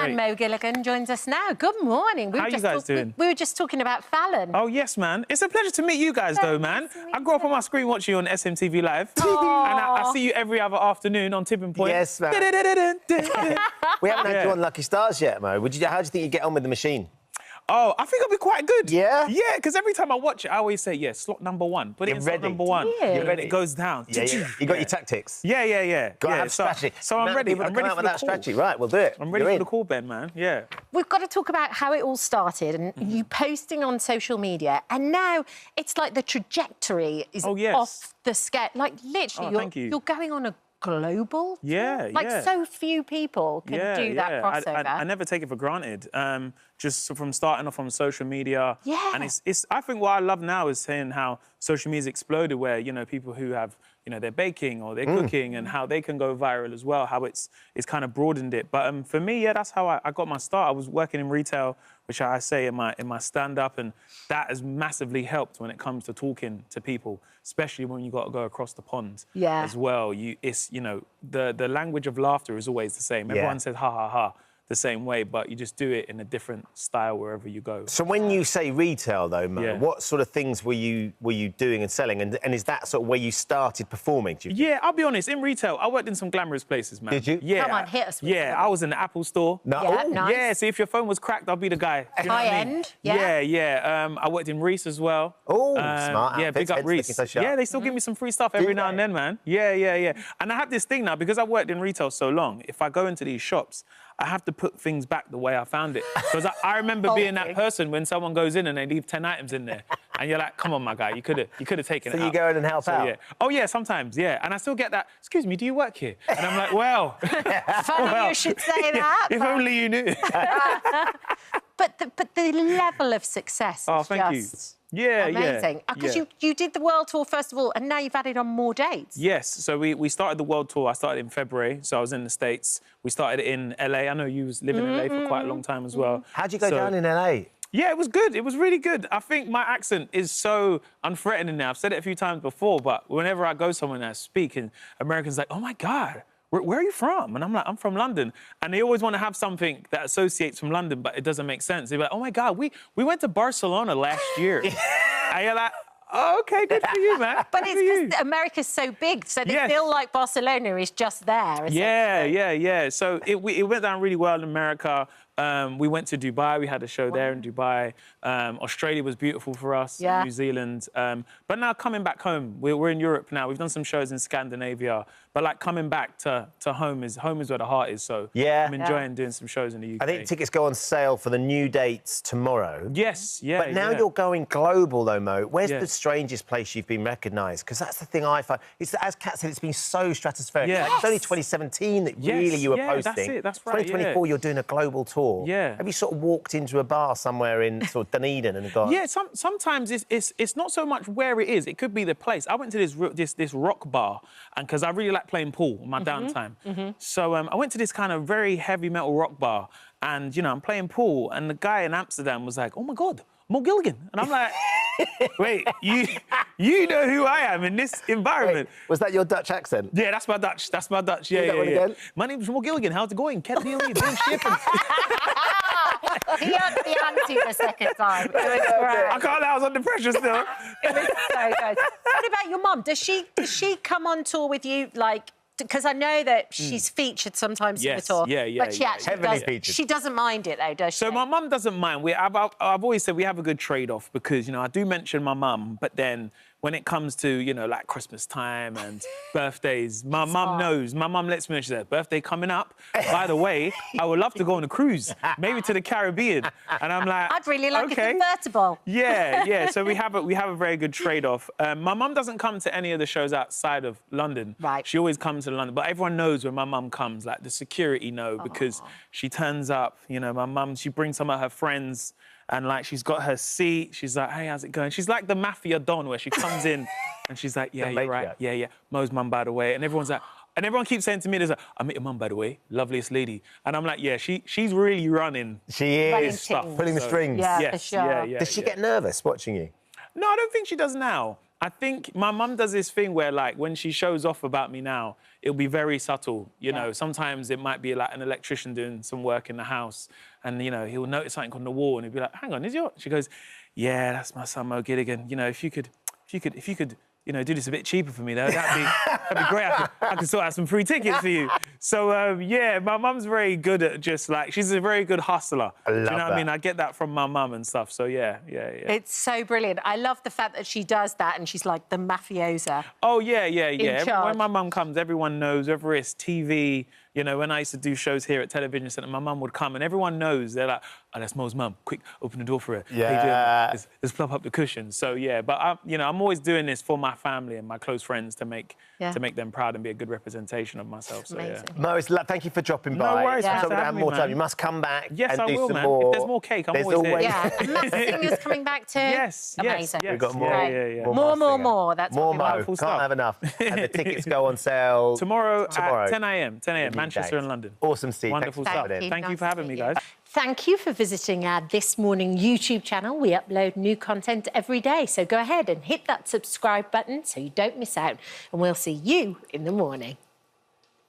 And Mo Gilligan joins us now. Good morning. How are you guys doing? We were just talking about Fallon. Oh, yes, man. It's a pleasure to meet you guys, though, man. I grew up on my screen watching you on SMTV Live. And I see you every other afternoon on Tipping Point. Yes, man. We haven't had you on Lucky Stars yet, Mo. How do you think you get on with the machine? Oh, I think I'll be quite good. Yeah? Yeah, because every time I watch it, I always say, yeah, slot number one. Put it in slot number one. Yeah. You're ready. It goes down. Yeah. You got your tactics? Yeah. Got to have strategy. So I'm ready. I'm ready for the call. Strategy. Right, we'll do it. I'm ready for the call, Ben, man. Yeah. We've got to talk about how it all started and you posting on social media. And now it's like the trajectory is off the scale. Like, literally, you're going on a global tour? So few people can do that crossover. I never take it for granted. Just from starting off on social media. Yeah. And I think what I love now is seeing how social media exploded, where, you know, people who have, you know, they're baking or they're cooking and how they can go viral as well, how it's kind of broadened it. But for me, that's how I got my start. I was working in retail, which I say in my stand-up, and that has massively helped when it comes to talking to people, especially when you got to go across the pond as well. You know, the language of laughter is always the same. Everyone says ha, ha, ha the same way, but you just do it in a different style wherever you go. So when you say retail, though, Mo, what sort of things were you doing and selling? And is that sort of where you started performing? Yeah, I'll be honest. In retail, I worked in some glamorous places, man. Did you? Yeah. Come on, hit us with Yeah, I was in the Apple store. No. Yeah, nice. Yeah, so if your phone was cracked, I'll be the guy. Do you know what I mean? High-end, yeah. Yeah. I worked in Reese as well. Oh, smart. Yeah, big up Reese. So yeah, they still give me some free stuff every now and then, man. Yeah. And I have this thing now, because I've worked in retail so long, if I go into these shops, I have to put things back the way I found it. Because I remember being that person when someone goes in and they leave 10 items in there. And you're like, come on, my guy, you could have taken it out. So you go in and help out? Yeah. Oh, yeah, sometimes, yeah. And I still get that, excuse me, do you work here? And I'm like, well... Funny you should say that. If only you knew. But the level of success is thank you. Yeah, amazing. Because you did the world tour, first of all, and now you've added on more dates. Yes, so we started the world tour. I started in February, so I was in the States. We started in LA. I know you was living in LA for quite a long time as well. How'd you go down in LA? Yeah, it was good. It was really good. I think my accent is so unthreatening now. I've said it a few times before, but whenever I go somewhere and I speak, and Americans are like, oh, my God, where are you from? And I'm like, I'm from London. And they always want to have something that associates from London, but it doesn't make sense. They're like, oh, my God, we went to Barcelona last year. And you're like, oh, OK, good for you, man. But it's because America's so big, so they feel like Barcelona is just there. Yeah. So it went down really well in America. We went to Dubai. We had a show there in Dubai. Australia was beautiful for us. New Zealand. But now coming back home, we're in Europe now. We've done some shows in Scandinavia. But like coming back to home is where the heart is. So I'm enjoying doing some shows in the UK. I think tickets go on sale for the new dates tomorrow. Yes, But now you're going global, though, Mo. Where's the strangest place you've been recognised? Because that's the thing I find. As Kat said, it's been so stratospheric. Yeah. Like, it's only 2017 that really you were posting. That's right. 2024, you're doing a global tour. Yeah. Have you sort of walked into a bar somewhere in sort of Dunedin and gone? Yeah, sometimes it's not so much where it is. It could be the place. I went to this rock bar, and because I really like playing pool in my downtime. So I went to this kind of very heavy metal rock bar, and, you know, I'm playing pool, and the guy in Amsterdam was like, oh, my God, Mo Gilligan. And I'm like, wait, you know who I am in this environment. Wait, was that your Dutch accent? Yeah, that's my Dutch. Yeah. Again? My name's Mo Gilligan. How's it going? Cat Neely, doing shit. He had the ante the second time. It was great. I can't lie, I was under pressure still. It was so good. What about your mum? Does she come on tour with you, like... Because I know that she's featured sometimes in the tour. But she actually she doesn't mind it, though, does she? So my mum doesn't mind. I've always said we have a good trade-off because, you know, I do mention my mum, but then when it comes to, you know, like Christmas time and birthdays, my mum knows. My mum lets me know, she said, birthday coming up. By the way, I would love to go on a cruise, maybe to the Caribbean. And I'm like, I'd really like a convertible. Yeah. So we have a very good trade-off. My mum doesn't come to any of the shows outside of London. Right. She always comes to London, but everyone knows when my mum comes, like the security know, because she turns up, you know, my mum, she brings some of her friends, and, like, she's got her seat. She's like, hey, how's it going? She's like the mafia don, where she comes in and she's like, yeah, you're right. Yeah. Mo's mum, by the way. And everyone's like... And everyone keeps saying to me, I met your mum, by the way, loveliest lady. And I'm like, yeah, she's really running. She is. Stuff. Pulling the strings. Yeah, yes, for sure. Does she get nervous watching you? No, I don't think she does now. I think my mum does this thing where, like, when she shows off about me now, it'll be very subtle, you know. Sometimes it might be like an electrician doing some work in the house and, you know, he'll notice something on the wall and he'll be like, hang on, is your... She goes, yeah, that's my son, Mo Gilligan. You know, if you could, you know, do this a bit cheaper for me, though, that'd be great. I could sort out some free tickets for you. So, yeah, my mum's very good at just, like, she's a very good hustler. I love do you know that. what I mean? I get that from my mum and stuff, so yeah. It's so brilliant. I love the fact that she does that and she's like the mafiosa. Oh, yeah. When my mum comes, everyone knows, whether it's TV, you know, when I used to do shows here at Television Centre, my mum would come and everyone knows. They're like, oh, that's Mo's mum. Quick, open the door for her. Yeah. Hey, let's plop up the cushions. So, yeah, but, you know, I'm always doing this for my family and my close friends to make them proud and be a good representation of myself. So, amazing. Mo, thank you for dropping by. No worries. I'm for going to have having more me, time. man. You must come back Yes, and I do will, some man. more. If there's more cake, I'm always here. Yeah, Masked Singer's coming back too. Yes, amazing. yes. We've got more. Yeah. More. That's more what we want. Mo. Can't stuff. have enough. And the tickets go on sale Tomorrow at 10 a.m. Manchester days. and London. Awesome, Steve. Wonderful Thanks stuff. for coming in. Thank you for having me, guys. Thank you for visiting our This Morning YouTube channel. We upload new content every day, so go ahead and hit that subscribe button so you don't miss out, and we'll see you in the morning.